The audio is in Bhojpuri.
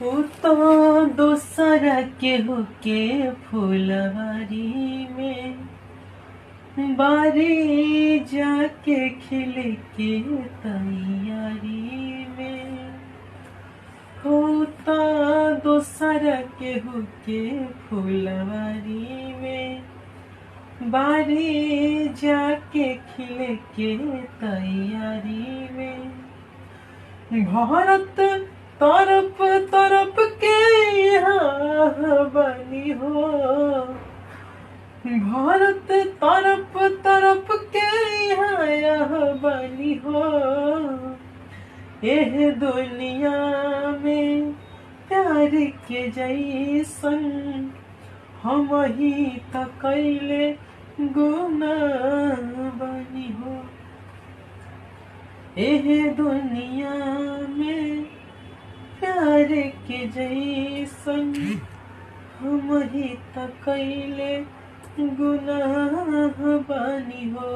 वो तो दोसर केहू के फुलवारी में बारी जाके खिल के तैयारी में होता दोसर केहू के फुलवारी में बारी जाके खिल के तैयारी में भारत तरफ तरफ के यहाँ बनी हो भारत तरफ तरफ के यहाँ बनी हो एह दुनिया में प्यार के जैसन हम ही त कैले गुनाह बनी हो एह दुनिया में प्यार के जैसन हम ही त कैले गुनाह बनी हो